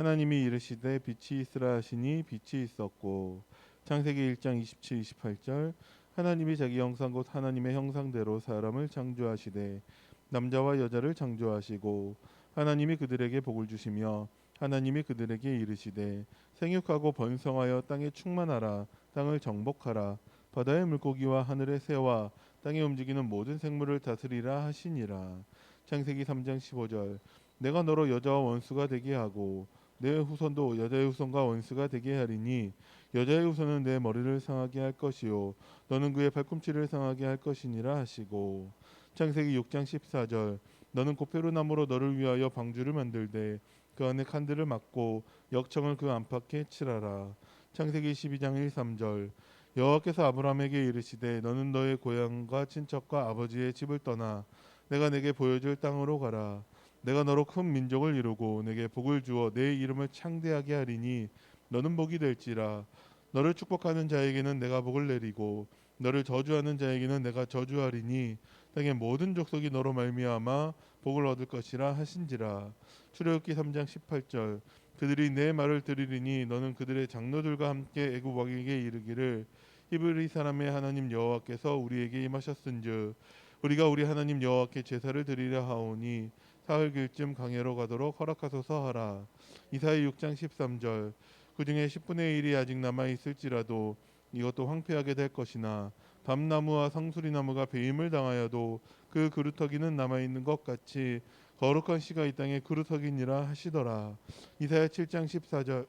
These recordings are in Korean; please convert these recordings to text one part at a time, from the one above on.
하나님이 이르시되 빛이 있으라 하시니 빛이 있었고. 창세기 1장 27, 28절. 하나님이 자기 형상 곧 하나님의 형상대로 사람을 창조하시되 남자와 여자를 창조하시고 하나님이 그들에게 복을 주시며 하나님이 그들에게 이르시되 생육하고 번성하여 땅에 충만하라. 땅을 정복하라. 바다의 물고기와 하늘의 새와 땅에 움직이는 모든 생물을 다스리라 하시니라. 창세기 3장 15절. 내가 너로 여자와 원수가 되게 하고 내 후손도 여자의 후손과 원수가 되게 하리니 여자의 후손은 내 머리를 상하게 할 것이요 너는 그의 발꿈치를 상하게 할 것이니라 하시고. 창세기 6장 14절. 너는 고페루 나무로 너를 위하여 방주를 만들되 그 안에 칸들을 막고 역청을 그 안팎에 칠하라. 창세기 12장 1, 3절. 여호와께서 아브라함에게 이르시되 너는 너의 고향과 친척과 아버지의 집을 떠나 내가 내게 보여줄 땅으로 가라. 내가 너로 큰 민족을 이루고 내게 복을 주어 내 이름을 창대하게 하리니 너는 복이 될지라. 너를 축복하는 자에게는 내가 복을 내리고 너를 저주하는 자에게는 내가 저주하리니 땅의 모든 족속이 너로 말미암아 복을 얻을 것이라 하신지라. 출애굽기 3장 18절. 그들이 내 말을 들으리니 너는 그들의 장로들과 함께 애굽 왕에게 이르기를 히브리 사람의 하나님 여호와께서 우리에게 임하셨은즉 우리가 우리 하나님 여호와께 제사를 드리려 하오니 사흘 길쯤 강해로 가도록 허락하소서 하라. 이사야 6장 13절. 그 중에 10분의 1이 아직 남아 있을지라도 이것도 황폐하게 될 것이나 밤나무와 상수리나무가 배임을 당하여도 그 그루터기는 남아 있는 것 같이 거룩한 씨가 이 땅에 그루터기니라 하시더라. 이사야 7장 14절.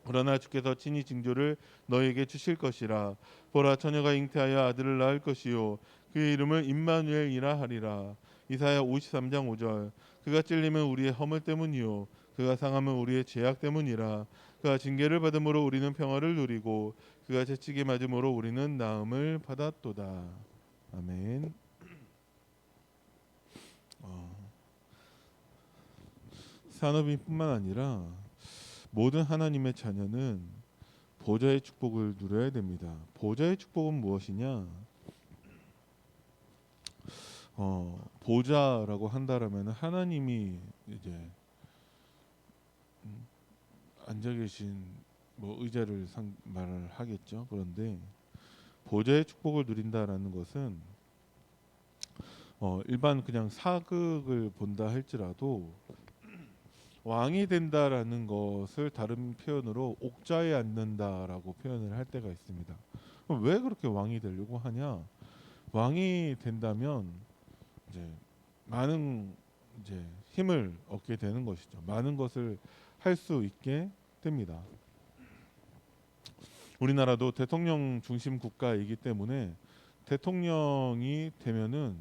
그러나 주께서 친히 징조를 너에게 주실 것이라. 보라 처녀가 잉태하여 아들을 낳을 것이요 그의 이름을 임마누엘이라 하리라. 이사야 53장 5절. 그가 찔림은 우리의 허물 때문이요 그가 상함은 우리의 죄악 때문이라. 그가 징계를 받음으로 우리는 평화를 누리고 그가 채찍에 맞음으로 우리는 나음을 받았도다. 아멘. 산업인뿐만 아니라 모든 하나님의 자녀는 보좌의 축복을 누려야 됩니다. 보좌의 축복은 무엇이냐? 보좌라고 한다라면 하나님이 이제 앉아 계신 뭐 의자를 말을 하겠죠. 그런데 보좌의 축복을 누린다라는 것은 일반 그냥 사극을 본다 할지라도 왕이 된다라는 것을 다른 표현으로 옥좌에 앉는다라고 표현을 할 때가 있습니다. 그럼 왜 그렇게 왕이 되려고 하냐? 왕이 된다면 이제 많은 이제 힘을 얻게 되는 것이죠. 많은 것을 할 수 있게 됩니다. 우리나라도 대통령 중심 국가이기 때문에 대통령이 되면은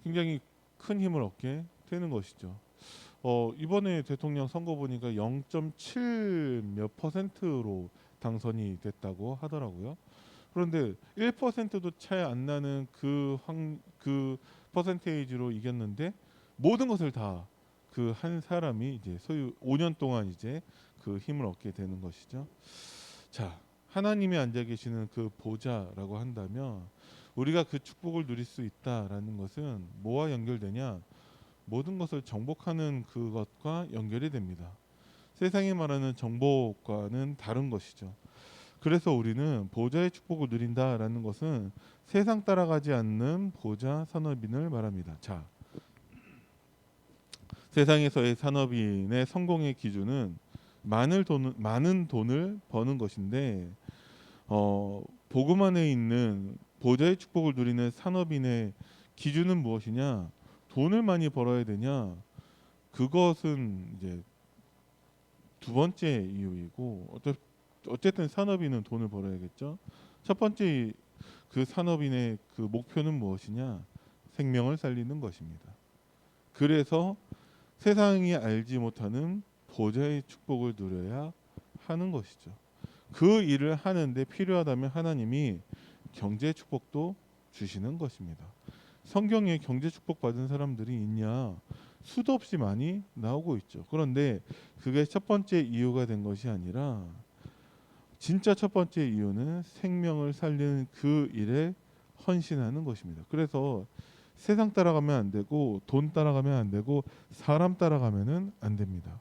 굉장히 큰 힘을 얻게 되는 것이죠. 이번에 대통령 선거 보니까 0.7 몇 퍼센트로 당선이 됐다고 하더라고요. 그런데 1%도 차이 안 나는 그 퍼센테이지로 이겼는데 모든 것을 다 그 한 사람이 이제 소유 5년 동안 이제 그 힘을 얻게 되는 것이죠. 자, 하나님이 앉아 계시는 그 보좌라고 한다면 우리가 그 축복을 누릴 수 있다라는 것은 뭐와 연결되냐? 모든 것을 정복하는 그것과 연결이 됩니다. 세상이 말하는 정복과는 다른 것이죠. 그래서 우리는 보좌의 축복을 누린다라는 것은 세상 따라가지 않는 보좌 산업인을 말합니다. 자, 세상에서의 산업인의 성공의 기준은 많은 돈을 버는 것인데 복음 안에 있는 보좌의 축복을 누리는 산업인의 기준은 무엇이냐? 돈을 많이 벌어야 되냐? 그것은 이제 두 번째 이유이고 어쨌든 산업인은 돈을 벌어야겠죠. 첫 번째 그 산업인의 그 목표는 무엇이냐? 생명을 살리는 것입니다. 그래서 세상이 알지 못하는 보좌의 축복을 누려야 하는 것이죠. 그 일을 하는데 필요하다면 하나님이 경제 축복도 주시는 것입니다. 성경에 경제 축복 받은 사람들이 있냐? 수도 없이 많이 나오고 있죠. 그런데 그게 첫 번째 이유가 된 것이 아니라 진짜 첫 번째 이유는 생명을 살리는 그 일에 헌신하는 것입니다. 그래서 세상 따라가면 안 되고 돈 따라가면 안 되고 사람 따라가면은 안 됩니다.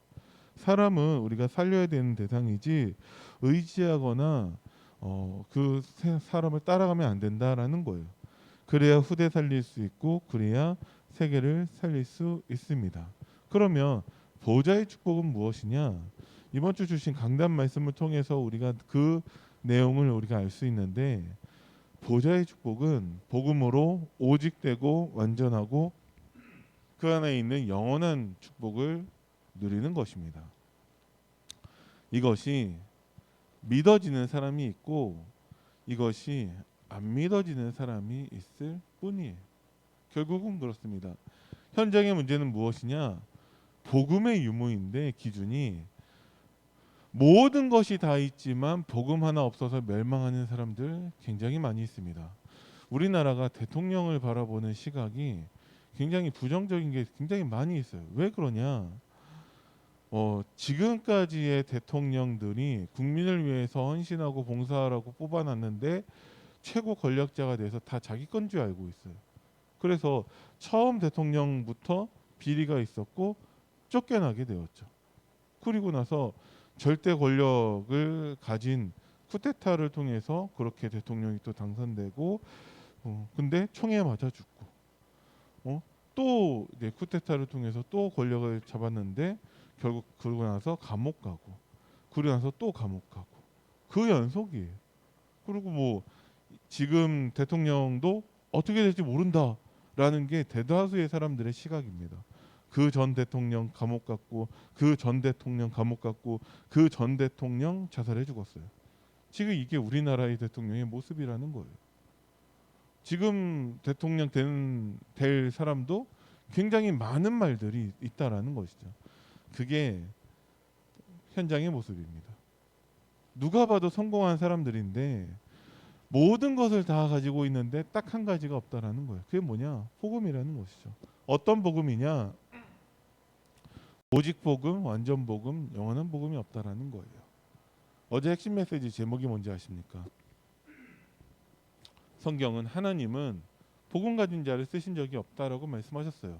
사람은 우리가 살려야 되는 대상이지 의지하거나 사람을 따라가면 안 된다라는 거예요. 그래야 후대 살릴 수 있고 그래야 세계를 살릴 수 있습니다. 그러면 보좌의 축복은 무엇이냐? 이번 주 주신 강단 말씀을 통해서 우리가 그 내용을 우리가 알 수 있는데 보좌의 축복은 복음으로 오직되고 완전하고 그 안에 있는 영원한 축복을 누리는 것입니다. 이것이 믿어지는 사람이 있고 이것이 안 믿어지는 사람이 있을 뿐이에요. 결국은 그렇습니다. 현장의 문제는 무엇이냐? 복음의 유무인데 기준이 모든 것이 다 있지만 복음 하나 없어서 멸망하는 사람들 굉장히 많이 있습니다. 우리나라가 대통령을 바라보는 시각이 굉장히 부정적인 게 굉장히 많이 있어요. 왜 그러냐? 지금까지의 대통령들이 국민을 위해서 헌신하고 봉사하라고 뽑아놨는데 최고 권력자가 돼서 다 자기 건 줄 알고 있어요. 그래서 처음 대통령부터 비리가 있었고 쫓겨나게 되었죠. 그리고 나서 절대 권력을 가진 쿠데타를 통해서 그렇게 대통령이 또 당선되고 근데 총에 맞아 죽고 또 이제 쿠데타를 통해서 또 권력을 잡았는데 결국 그러고 나서 감옥 가고 그러고 나서 또 감옥 가고 그 연속이에요. 그리고 뭐 지금 대통령도 어떻게 될지 모른다라는 게 대다수의 사람들의 시각입니다. 그 전 대통령 감옥 갔고 그 전 대통령 감옥 갔고 그 전 대통령 자살해 죽었어요. 지금 이게 우리나라의 대통령의 모습이라는 거예요. 지금 대통령 될 사람도 굉장히 많은 말들이 있다라는 것이죠. 그게 현장의 모습입니다. 누가 봐도 성공한 사람들인데 모든 것을 다 가지고 있는데 딱 한 가지가 없다라는 거예요. 그게 뭐냐? 복음이라는 것이죠. 어떤 복음이냐? 오직 복음, 완전 복음, 영원한 복음이 없다라는 거예요. 어제 핵심 메시지 제목이 뭔지 아십니까? 성경은 하나님은 복음 가진 자를 쓰신 적이 없다라고 말씀하셨어요.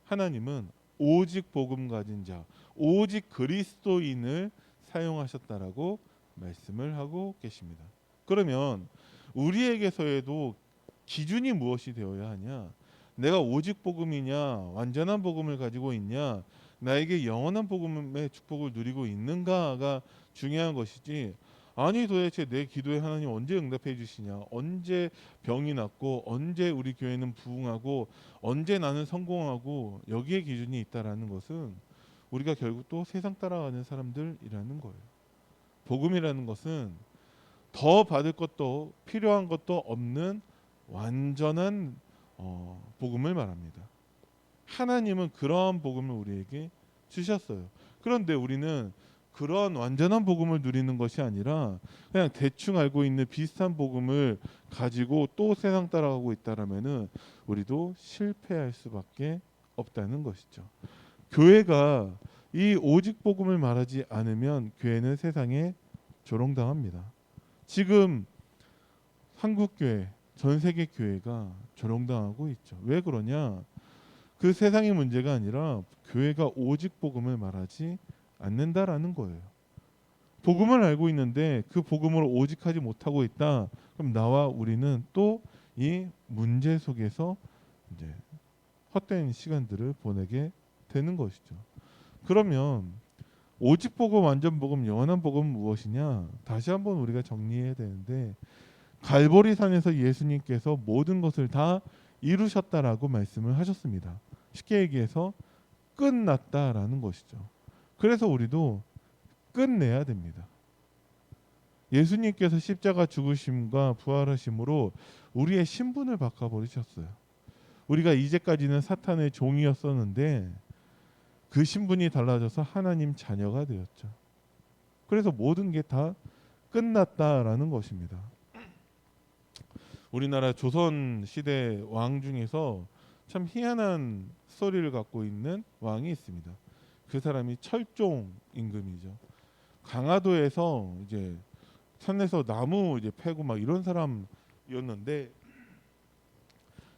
하나님은 오직 복음 가진 자, 오직 그리스도인을 사용하셨다라고 말씀을 하고 계십니다. 그러면 우리에게서에도 기준이 무엇이 되어야 하냐? 내가 오직 복음이냐, 완전한 복음을 가지고 있냐, 나에게 영원한 복음의 축복을 누리고 있는가가 중요한 것이지. 아니 도대체 내 기도에 하나님 언제 응답해 주시냐, 언제 병이 낫고 언제 우리 교회는 부흥하고 언제 나는 성공하고 여기에 기준이 있다라는 것은 우리가 결국 또 세상 따라가는 사람들이라는 거예요. 복음이라는 것은 더 받을 것도 필요한 것도 없는 완전한 복음을 말합니다. 하나님은 그러한 복음을 우리에게 주셨어요. 그런데 우리는 그런 완전한 복음을 누리는 것이 아니라 그냥 대충 알고 있는 비슷한 복음을 가지고 또 세상 따라가고 있다라면은 우리도 실패할 수밖에 없다는 것이죠. 교회가 이 오직 복음을 말하지 않으면 교회는 세상에 조롱당합니다. 지금 한국 교회, 전 세계 교회가 조롱당하고 있죠. 왜 그러냐? 그 세상의 문제가 아니라 교회가 오직 복음을 말하지 않는다라는 거예요. 복음을 알고 있는데 그 복음을 오직하지 못하고 있다. 그럼 나와 우리는 또 이 문제 속에서 이제 헛된 시간들을 보내게 되는 것이죠. 그러면 오직 복음, 완전 복음, 영원한 복음은 무엇이냐? 다시 한번 우리가 정리해야 되는데 갈보리산에서 예수님께서 모든 것을 다 이루셨다라고 말씀을 하셨습니다. 쉽게 얘기해서 끝났다라는 것이죠. 그래서 우리도 끝내야 됩니다. 예수님께서 십자가 죽으심과 부활하심으로 우리의 신분을 바꿔버리셨어요. 우리가 이제까지는 사탄의 종이었었는데 그 신분이 달라져서 하나님 자녀가 되었죠. 그래서 모든 게 다 끝났다라는 것입니다. 우리나라 조선 시대 왕 중에서 참 희한한 스토리를 갖고 있는 왕이 있습니다. 그 사람이 철종 임금이죠. 강화도에서 이제 산에서 나무 이제 패고 막 이런 사람이었는데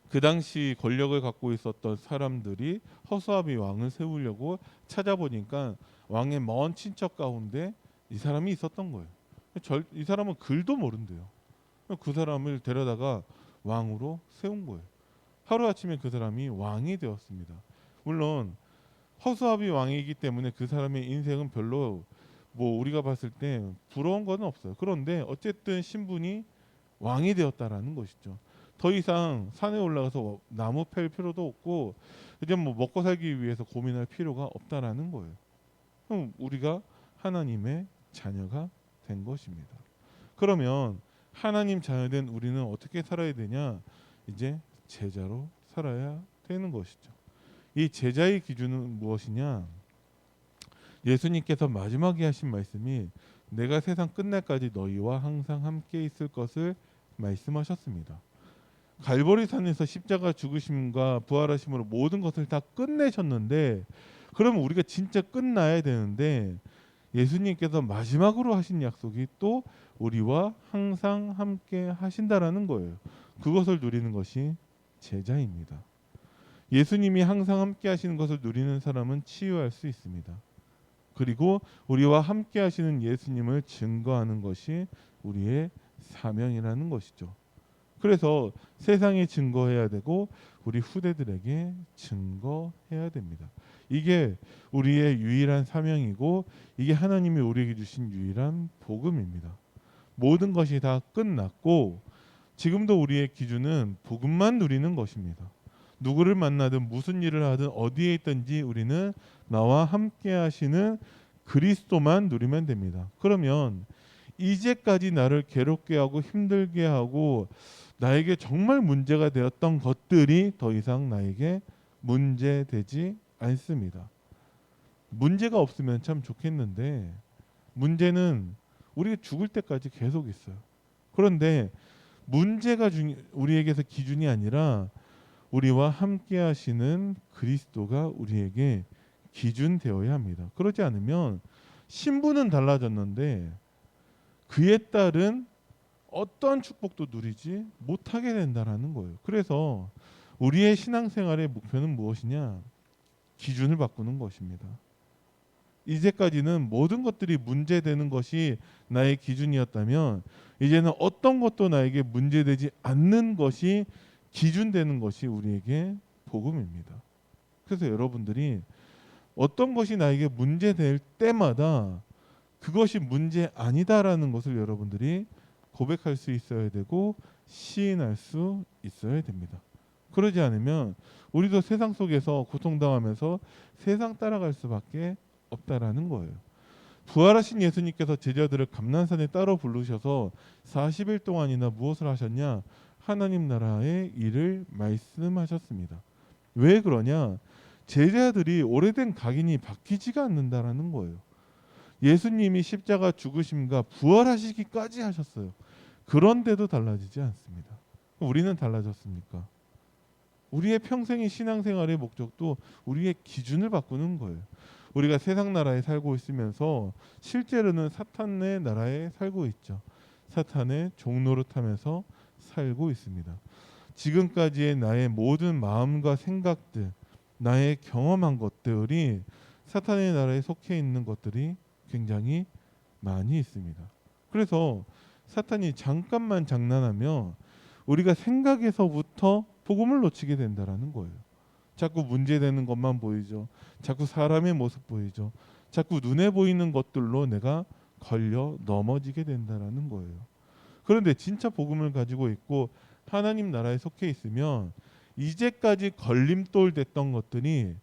그 당시 권력을 갖고 있었던 사람들이 허수아비 왕을 세우려고 찾아보니까 왕의 먼 친척 가운데 이 사람이 있었던 거예요. 이 사람은 글도 모른대요. 그 사람을 데려다가 왕으로 세운 거예요. 하루아침에 그 사람이 왕이 되었습니다. 물론 허수아비 왕이기 때문에 그 사람의 인생은 별로 뭐 우리가 봤을 때 부러운 건 없어요. 그런데 어쨌든 신분이 왕이 되었다라는 것이죠. 더 이상 산에 올라가서 나무 팰 필요도 없고 이제 뭐 먹고 살기 위해서 고민할 필요가 없다라는 거예요. 그럼 우리가 하나님의 자녀가 된 것입니다. 그러면 하나님 자녀된 우리는 어떻게 살아야 되냐? 이제 제자로 살아야 되는 것이죠. 이 제자의 기준은 무엇이냐? 예수님께서 마지막에 하신 말씀이 내가 세상 끝날까지 너희와 항상 함께 있을 것을 말씀하셨습니다. 갈보리 산에서 십자가 죽으심과 부활하심으로 모든 것을 다 끝내셨는데 그러면 우리가 진짜 끝나야 되는데 예수님께서 마지막으로 하신 약속이 또 우리와 항상 함께 하신다라는 거예요. 그것을 누리는 것이 제자입니다. 예수님이 항상 함께 하시는 것을 누리는 사람은 치유할 수 있습니다. 그리고 우리와 함께 하시는 예수님을 증거하는 것이 우리의 사명이라는 것이죠. 그래서 세상에 증거해야 되고 우리 후대들에게 증거해야 됩니다. 이게 우리의 유일한 사명이고 이게 하나님이 우리에게 주신 유일한 복음입니다. 모든 것이 다 끝났고 지금도 우리의 기준은 복음만 누리는 것입니다. 누구를 만나든 무슨 일을 하든 어디에 있든지 우리는 나와 함께 하시는 그리스도만 누리면 됩니다. 그러면 이제까지 나를 괴롭게 하고 힘들게 하고 나에게 정말 문제가 되었던 것들이 더 이상 나에게 문제되지 않습니다. 문제가 없으면 참 좋겠는데 문제는 우리가 죽을 때까지 계속 있어요. 그런데 문제가 우리에게서 기준이 아니라 우리와 함께 하시는 그리스도가 우리에게 기준 되어야 합니다. 그러지 않으면 신분은 달라졌는데 그에 따른 어떤 축복도 누리지 못하게 된다라는 거예요. 그래서 우리의 신앙생활의 목표는 무엇이냐? 기준을 바꾸는 것입니다. 이제까지는 모든 것들이 문제되는 것이 나의 기준이었다면 이제는 어떤 것도 나에게 문제되지 않는 것이 기준되는 것이 우리에게 복음입니다. 그래서 여러분들이 어떤 것이 나에게 문제될 때마다 그것이 문제 아니다라는 것을 여러분들이 고백할 수 있어야 되고 시인할 수 있어야 됩니다. 그러지 않으면 우리도 세상 속에서 고통당하면서 세상 따라갈 수밖에 없다라는 거예요. 부활하신 예수님께서 제자들을 감난산에 따로 부르셔서 40일 동안이나 무엇을 하셨냐? 하나님 나라의 일을 말씀하셨습니다. 왜 그러냐? 제자들이 오래된 각인이 바뀌지가 않는다라는 거예요. 예수님이 십자가 죽으심과 부활하시기까지 하셨어요. 그런데도 달라지지 않습니다. 우리는 달라졌습니까? 우리의 평생의 신앙생활의 목적도 우리의 기준을 바꾸는 거예요. 우리가 세상 나라에 살고 있으면서 실제로는 사탄의 나라에 살고 있죠. 사탄의 종노릇하면서 살고 있습니다. 지금까지의 나의 모든 마음과 생각들, 나의 경험한 것들이 사탄의 나라에 속해 있는 것들이 굉장히 많이 있습니다. 그래서 사탄이 잠깐만 장난하며 우리가 생각에서부터 복음을 놓치게 된다라는 거예요. 자꾸 문제되는 것만 보이죠. 자꾸 사람의 모습 보이죠. 자꾸 눈에 보이는 것들로 내가 걸려 넘어지게 된다라는 거예요. 그런데 진짜 복음을 가지고 있고 하나님 나라에 속해 있으면 이제까지 걸림돌 됐던 것들이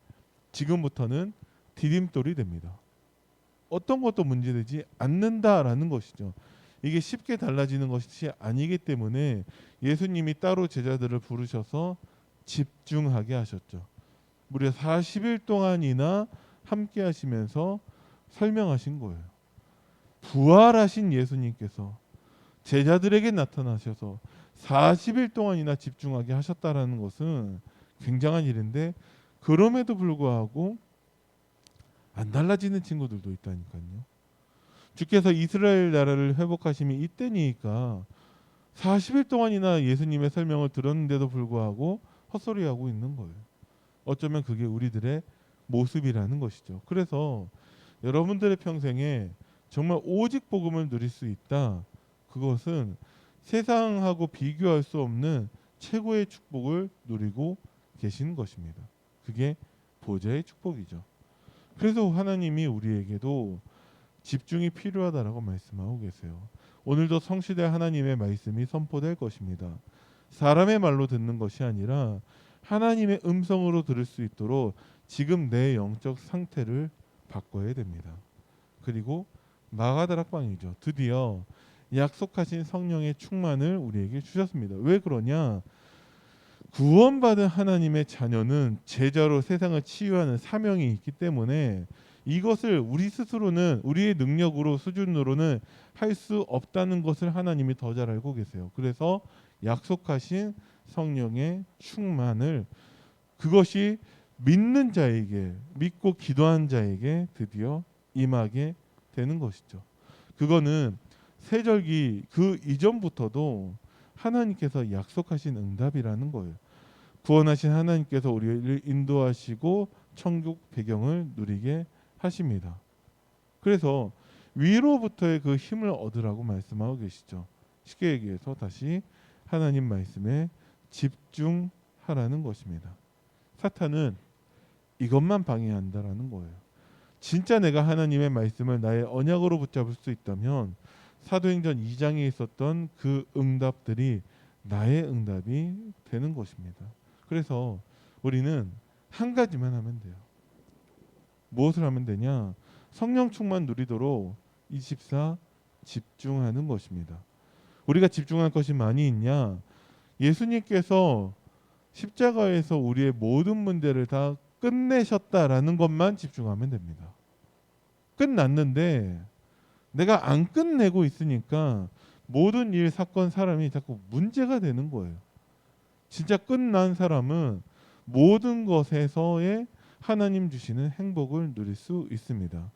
지금부터는 디딤돌이 됩니다. 어떤 것도 문제되지 않는다라는 것이죠. 이게 쉽게 달라지는 것이 아니기 때문에 예수님이 따로 제자들을 부르셔서 집중하게 하셨죠. 무려 40일 동안이나 함께 하시면서 설명하신 거예요. 부활하신 예수님께서 제자들에게 나타나셔서 40일 동안이나 집중하게 하셨다라는 것은 굉장한 일인데 그럼에도 불구하고 안 달라지는 친구들도 있다니까요. 주께서 이스라엘 나라를 회복하심이 이때니까 40일 동안이나 예수님의 설명을 들었는데도 불구하고 헛소리하고 있는 거예요. 어쩌면 그게 우리들의 모습이라는 것이죠. 그래서 여러분들의 평생에 정말 오직 복음을 누릴 수 있다. 그것은 세상하고 비교할 수 없는 최고의 축복을 누리고 계신 것입니다. 그게 보좌의 축복이죠. 그래서 하나님이 우리에게도 집중이 필요하다라고 말씀하고 계세요. 오늘도 성시대 하나님의 말씀이 선포될 것입니다. 사람의 말로 듣는 것이 아니라 하나님의 음성으로 들을 수 있도록 지금 내 영적 상태를 바꿔야 됩니다. 그리고 마가다락방이죠. 드디어 약속하신 성령의 충만을 우리에게 주셨습니다. 왜 그러냐? 구원받은 하나님의 자녀는 제자로 세상을 치유하는 사명이 있기 때문에 이것을 우리 스스로는 우리의 능력으로 수준으로는 할 수 없다는 것을 하나님이 더 잘 알고 계세요. 그래서 약속하신 성령의 충만을 그것이 믿는 자에게 믿고 기도한 자에게 드디어 임하게 되는 것이죠. 그거는 세절기 그 이전부터도 하나님께서 약속하신 응답이라는 거예요. 구원하신 하나님께서 우리를 인도하시고 천국 배경을 누리게 하십니다. 그래서 위로부터의 그 힘을 얻으라고 말씀하고 계시죠. 쉽게 얘기해서 다시 하나님 말씀에 집중하라는 것입니다. 사탄은 이것만 방해한다라는 거예요. 진짜 내가 하나님의 말씀을 나의 언약으로 붙잡을 수 있다면 사도행전 2장에 있었던 그 응답들이 나의 응답이 되는 것입니다. 그래서 우리는 한 가지만 하면 돼요. 무엇을 하면 되냐? 성령 충만 누리도록 24 집중하는 것입니다. 우리가 집중할 것이 많이 있냐? 예수님께서 십자가에서 우리의 모든 문제를 다 끝내셨다라는 것만 집중하면 됩니다. 끝났는데 내가 안 끝내고 있으니까 모든 일, 사건, 사람이 자꾸 문제가 되는 거예요. 진짜 끝난 사람은 모든 것에서의 하나님 주시는 행복을 누릴 수 있습니다.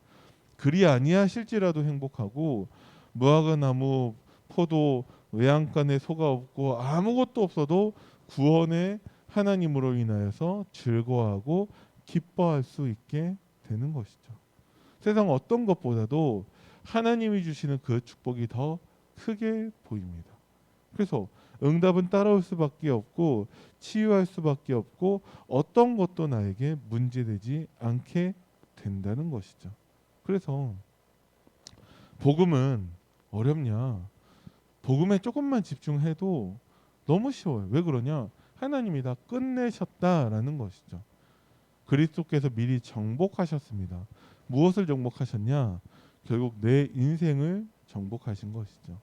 그리 아니하실지라도 행복하고 무화과 나무, 포도, 외양간에 소가 없고 아무것도 없어도 구원의 하나님으로 인하여서 즐거워하고 기뻐할 수 있게 되는 것이죠. 세상 어떤 것보다도 하나님이 주시는 그 축복이 더 크게 보입니다. 그래서 응답은 따라올 수밖에 없고 치유할 수밖에 없고 어떤 것도 나에게 문제되지 않게 된다는 것이죠. 그래서 복음은 어렵냐? 복음에 조금만 집중해도 너무 쉬워요. 왜 그러냐? 하나님이 다 끝내셨다라는 것이죠. 그리스도께서 미리 정복하셨습니다. 무엇을 정복하셨냐? 결국 내 인생을 정복하신 것이죠.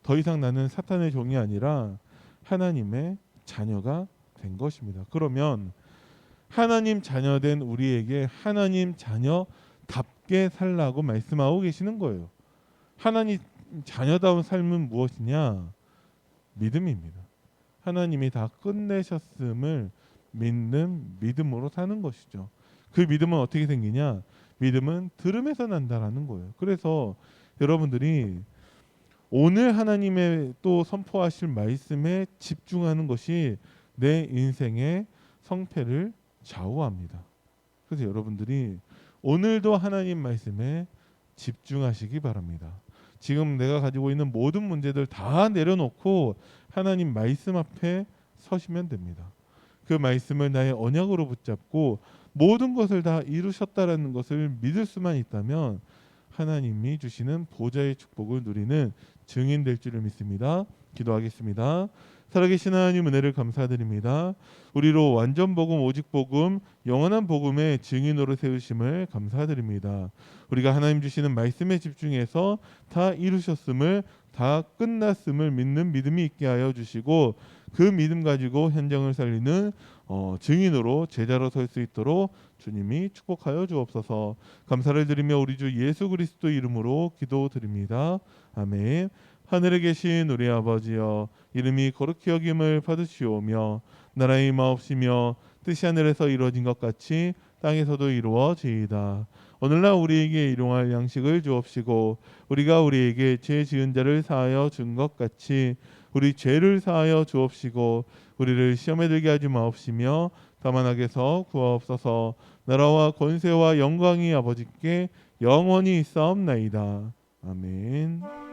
더 이상 나는 사탄의 종이 아니라 하나님의 자녀가 된 것입니다. 그러면 하나님 자녀된 우리에게 하나님 자녀답게 살라고 말씀하고 계시는 거예요. 하나님 자녀다운 삶은 무엇이냐? 믿음입니다. 하나님이 다 끝내셨음을 믿는 믿음으로 사는 것이죠. 그 믿음은 어떻게 생기냐? 믿음은 들음에서 난다라는 거예요. 그래서 여러분들이 오늘 하나님의 또 선포하실 말씀에 집중하는 것이 내 인생의 성패를 좌우합니다. 그래서 여러분들이 오늘도 하나님 말씀에 집중하시기 바랍니다. 지금 내가 가지고 있는 모든 문제들 다 내려놓고 하나님 말씀 앞에 서시면 됩니다. 그 말씀을 나의 언약으로 붙잡고 모든 것을 다 이루셨다라는 것을 믿을 수만 있다면 하나님이 주시는 보좌의 축복을 누리는 증인 될 줄을 믿습니다. 기도하겠습니다. 살아계신 하나님 은혜를 감사드립니다. 우리로 완전 복음, 오직 복음, 영원한 복음의 증인으로 세우심을 감사드립니다. 우리가 하나님 주시는 말씀에 집중해서 다 이루셨음을, 다 끝났음을 믿는 믿음이 있게 하여 주시고 그 믿음 가지고 현장을 살리는 증인으로 제자로 설 수 있도록 주님이 축복하여 주옵소서. 감사를 드리며 우리 주 예수 그리스도 이름으로 기도드립니다. 아멘. 하늘에 계신 우리 아버지여, 이름이 거룩히 여김을 받으시오며 나라의 마옵시며 뜻이 하늘에서 이루어진 것 같이 땅에서도 이루어지이다. 오늘날 우리에게 일용할 양식을 주옵시고 우리가 우리에게 죄 지은 자를 사하여 준 것 같이 우리 죄를 사하여 주옵시고 우리를 시험에 들게 하지 마옵시며 다만 악에서 구하옵소서. 나라와 권세와 영광이 아버지께 영원히 있사옵나이다. 아멘.